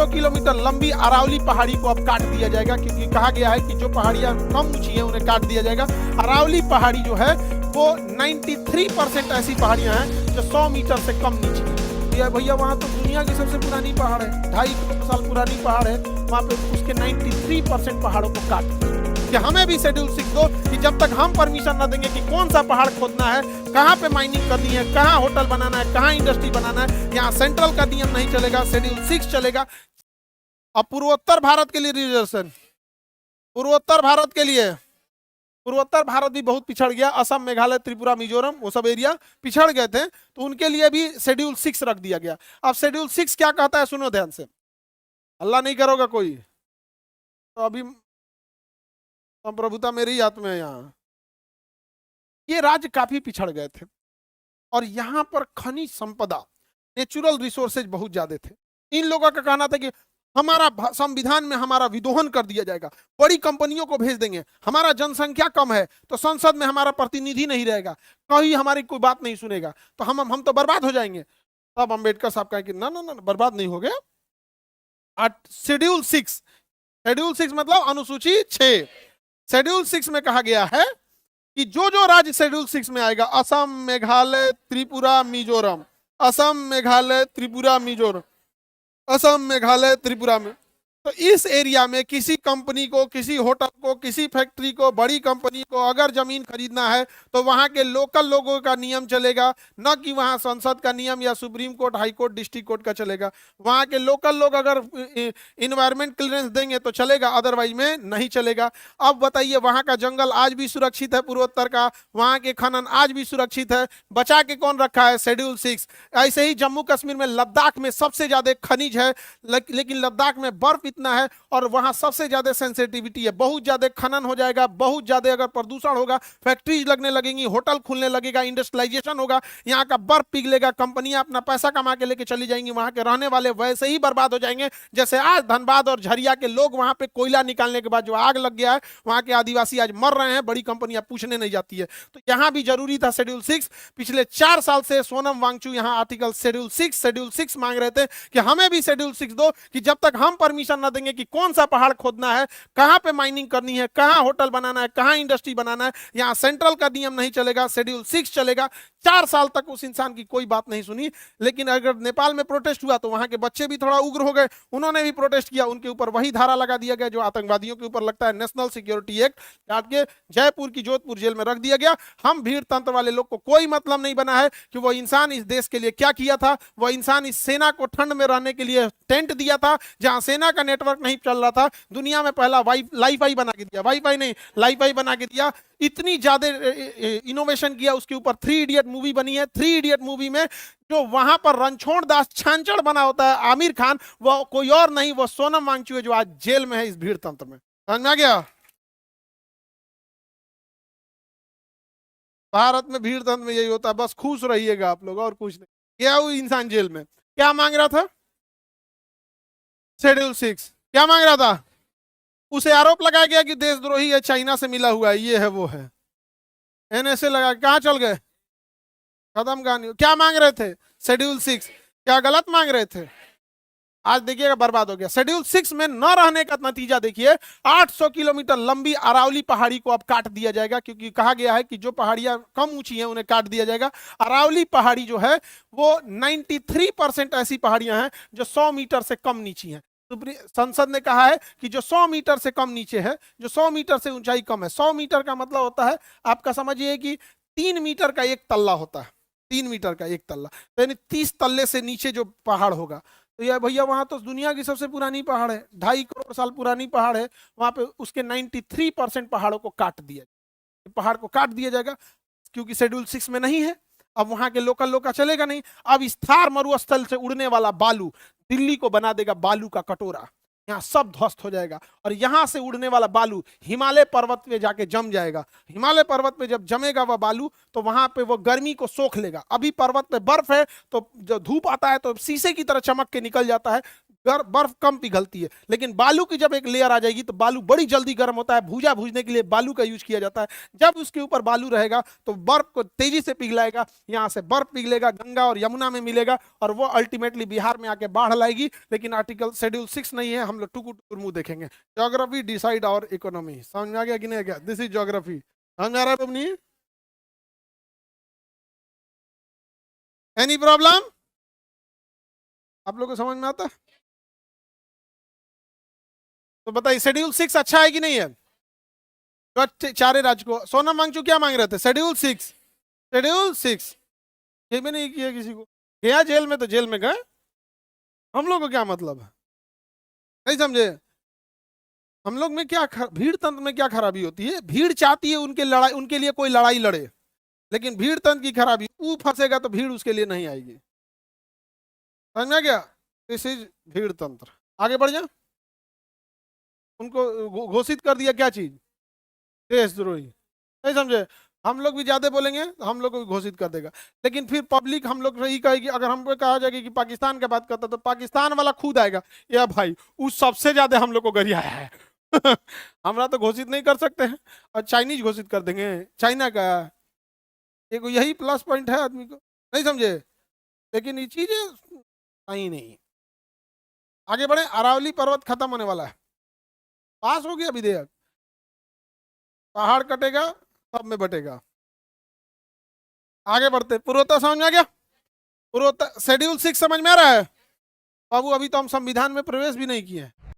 800 kilometre लंबी अरावली पहाड़ी को अब काट दिया जाएगा, क्योंकि कहा गया है कि जो पहाड़ियां कम ऊंची हैं उन्हें काट दिया जाएगा। अरावली पहाड़ी जो है वो 93% ऐसी पहाड़ियां हैं जो 100 मीटर से कम नीचे है। भैया वहां तो दुनिया की सबसे पुरानी पहाड़ है, 2.5 करोड़ साल पुरानी पहाड़ है, वहां पे उसके 93% पहाड़ों को काट दिया। कि हमें भी शेड्यूल 6 दो, कि जब तक हम परमिशन ना देंगे कि कौन सा पहाड़ खोदना है, कहाँ पे माइनिंग करनी है, कहाँ होटल बनाना है, कहाँ इंडस्ट्री बनाना है, यहाँ सेंट्रल का नियम नहीं चलेगा, शेड्यूल 6 चलेगा। अब पूर्वोत्तर भारत के लिए रिजर्वेशन, पूर्वोत्तर भारत के लिए, पूर्वोत्तर भारत भी बहुत पिछड़ गया, असम, मेघालय, त्रिपुरा, मिजोरम, वो सब एरिया पिछड़ गए थे, तो उनके लिए भी शेड्यूल 6 रख दिया गया। अब शेड्यूल 6 क्या कहता है, सुनो ध्यान से, अल्लाह नहीं करोगा कोई, तो अभी संप्रभुता मेरी हाथ में है। यहाँ ये राज्य काफी पिछड़ गए थे और यहाँ पर खनिज संपदा, नेचुरल रिसोर्सेज बहुत ज्यादा थे। इन लोगों का कहना था कि हमारा संविधान में हमारा विदोहन कर दिया जाएगा, बड़ी कंपनियों को भेज देंगे, हमारा जनसंख्या कम है तो संसद में हमारा प्रतिनिधि नहीं रहेगा, कहीं हमारी कोई बात नहीं सुनेगा, तो हम तो बर्बाद हो जाएंगे। तब अंबेडकर साहब कहे कि ना ना ना, बर्बाद नहीं हो गया। शेड्यूल 6, शेड्यूल 6 मतलब अनुसूची 6, शेड्यूल 6 में कहा गया है कि जो जो राज्य शेड्यूल 6 में आएगा, असम, मेघालय, त्रिपुरा, मिजोरम, असम, मेघालय, त्रिपुरा, मिजोरम, असम, मेघालय, त्रिपुरा में, तो इस एरिया में किसी कंपनी को, किसी होटल को, किसी फैक्ट्री को, बड़ी कंपनी को अगर जमीन खरीदना है तो वहां के लोकल लोगों का नियम चलेगा, न कि वहां संसद का नियम या supreme court, high court, district court का चलेगा। वहां के लोकल लोग अगर इन्वायरमेंट क्लियरेंस देंगे तो चलेगा, अदरवाइज में नहीं चलेगा। अब बताइए, वहां का जंगल आज भी सुरक्षित है पूर्वोत्तर का, वहां के खनन आज भी सुरक्षित है, बचा के कौन रखा है, शेड्यूल 6। ऐसे ही जम्मू कश्मीर में, लद्दाख में सबसे ज्यादा खनिज है, लेकिन लद्दाख में बर्फ इतना है और वहां सबसे ज्यादा सेंसिटिविटी है, बहुत ज्यादा खनन हो जाएगा, बहुत ज्यादा अगर प्रदूषण होगा, फैक्ट्रीज लगने लगेंगी, होटल खुलने लगेगा, इंडस्ट्रियलाइजेशन होगा, यहाँ का बर्फ पिघलेगा, कंपनियां अपना पैसा कमा के लेके चली जाएंगी, वहां के रहने वाले वैसे ही बर्बाद हो जाएंगे जैसे आज धनबाद और झरिया के लोग वहां पे कोयला निकालने के बाद जो आग लग गया है, वहां के आदिवासी आज मर रहे हैं, बड़ी कंपनियां पूछने नहीं जाती है। तो यहां भी जरूरी था शेड्यूल 6। पिछले 4 साल से सोनम वांगचू यहां आर्टिकल शेड्यूल 6 मांग रहे थे कि हमें भी शेड्यूल 6 दो, कि जब तक हम परमिशन ना देंगे कि कौन सा पहाड़ खोदना है, कहां पे माइनिंग करनी है, कहां होटल बनाना है, कहां इंडस्ट्री बनाना है, यहां सेंट्रल का नियम नहीं चलेगा, शेड्यूल 6 चलेगा। 4 साल तक उस इंसान की कोई बात नहीं सुनी। लेकिन अगर नेपाल में प्रोटेस्ट हुआ तो वहां के बच्चे भी थोड़ा उग्र हो गए, उन्होंने भी प्रोटेस्ट किया, उनके ऊपर वही धारा लगा दिया गया जो आतंकवादियों के ऊपर लगता है, नेशनल सिक्योरिटी एक्ट, काट के जयपुर की जोधपुर जेल में रख दिया गया। हम भीड़ तंत्र वाले लोग को कोई मतलब नहीं बना है कि वो इंसान इस देश के लिए क्या किया था, वो इंसान इस सेना को ठंड में रहने के लिए टेंट दिया था, जहां सेना का नेटवर्क नहीं चल रहा था, दुनिया में पहला वाईफाई बना के दिया, वाईफाई नहीं लाईफाई बना के दिया, इतनी ज्यादा इनोवेशन किया, उसके ऊपर 3 इडियट मूवी बनी है। 3 इडियट मूवी में जो वहां पर रणछोड़ दास छांचड़ बना होता है आमिर खान, वो कोई और नहीं, वो सोनम वांगचू है जो आज जेल में है इस भीड़ तंत्र में। समझ में आ गया? भारत में भीड़ तंत्र में यही होता है, बस खुश रहिएगा आप लोग और कुछ नहीं। क्या वो इंसान जेल में क्या मांग रहा था, शेड्यूल 6 क्या मांग रहा था, उसे आरोप लगाया गया कि देशद्रोही है, चाइना से मिला हुआ है, ये है वो है, एनएसए लगा, कहां चल गए, खत्म कहानी। क्या मांग रहे थे, शेड्यूल 6, क्या गलत मांग रहे थे? आज देखिएगा बर्बाद हो गया। शेड्यूल 6 में न रहने का नतीजा देखिए, 800 किलोमीटर लंबी अरावली पहाड़ी को अब काट दिया जाएगा, क्योंकि कहा गया है कि जो पहाड़ियां कम ऊंची हैं उन्हें काट दिया जाएगा। अरावली पहाड़ी जो है वो 93% ऐसी पहाड़ियां हैं जो 100 मीटर से कम नीची हैं। संसद ने कहा है कि जो 100 मीटर से कम नीचे है, जो 100 मीटर से ऊंचाई कम है, 100 मीटर का मतलब होता है, आपका समझिए कि 3 मीटर का एक तल्ला होता है, 3 मीटर का एक तल्ला, तो यानी 30 तल्ले से नीचे जो पहाड़ होगा, तो यार भैया वहां तो दुनिया की सबसे पुरानी पहाड़ है, 2.5 करोड़ साल पुरानी पहाड़ है, वहां पे उसके 93% पहाड़ों को काट दिया, पहाड़ को काट दिया जाएगा, क्योंकि शेड्यूल 6 में नहीं है। अब वहां के लोकल लोग का चलेगा नहीं। अब इस थार मरुस्थल से उड़ने वाला बालू दिल्ली को बना देगा बालू का कटोरा, यहाँ सब ध्वस्त हो जाएगा, और यहां से उड़ने वाला बालू हिमालय पर्वत पे जाके जम जाएगा। हिमालय पर्वत पे जब जमेगा वह बालू, तो वहां पे वो गर्मी को सोख लेगा। अभी पर्वत पे बर्फ है, तो जब धूप आता है तो शीशे की तरह चमक के निकल जाता है, बर्फ कम पिघलती है, लेकिन बालू की जब एक लेयर आ जाएगी तो बालू बड़ी जल्दी गर्म होता है। भूजा भूजने के लिए बालू का यूज किया जाता है। जब उसके ऊपर बालू रहेगा तो बर्फ को तेजी से पिघलाएगा, यहाँ से बर्फ पिघलेगा, गंगा और यमुना में मिलेगा और वो अल्टीमेटली बिहार में आके बाढ़ लाएगी। लेकिन आर्टिकल शेड्यूल 6 नहीं है, हम लोग टुकुर टुकुर मुंह देखेंगे। ज्योग्राफी डिसाइड और इकोनॉमी, समझ में आ गया कि नहीं? क्या दिस इज ज्योग्राफी, समझ में आ रहा है तुम? नहीं एनी प्रॉब्लम? आप लोग को समझ में आता है तो बताइए, शेड्यूल 6 अच्छा है कि नहीं है? तो चारे राज्य को सोना मांगचू क्या मांग रहे थे? शेड्यूल 6, शेड्यूल 6 ये भी नहीं किया किसी को। गया जेल में तो जेल में गए, हम लोग को क्या मतलब है? नहीं समझे? हम लोग में क्या भीड़ तंत्र में क्या खराबी होती है? भीड़ चाहती है उनके लड़ाई, उनके लिए कोई लड़ाई लड़े, लेकिन भीड़ तंत्र की खराबी, वो फंसेगा तो भीड़ उसके लिए नहीं आएगी। समझ में आ गया? दिस इज भीड़ तंत्र। आगे बढ़ जा। उनको घोषित कर दिया क्या चीज? देशद्रोही। नहीं समझे? हम लोग भी ज्यादा बोलेंगे तो हम लोग को भी घोषित कर देगा। लेकिन फिर पब्लिक हम लोग यही कहेगी, अगर हमको कहा जाएगा कि पाकिस्तान की बात करता तो पाकिस्तान वाला खुद आएगा, या भाई उस सबसे ज्यादा हम लोग को गरियाया है। हमरा तो घोषित नहीं कर सकते हैं, और चाइनीज घोषित कर देंगे, चाइना का। एक यही प्लस पॉइंट है आदमी को। नहीं समझे? लेकिन ये चीजें सही नहीं। आगे बढ़े। अरावली पर्वत खत्म होने वाला है, पास हो गया विधेयक। पहाड़ कटेगा सब में बटेगा। आगे बढ़ते। पूर्वोत्तर समझ में आ गया? पूर्वोत्तर शेड्यूल 6 समझ में आ रहा है बाबू? अभी तो हम संविधान में प्रवेश भी नहीं किए हैं।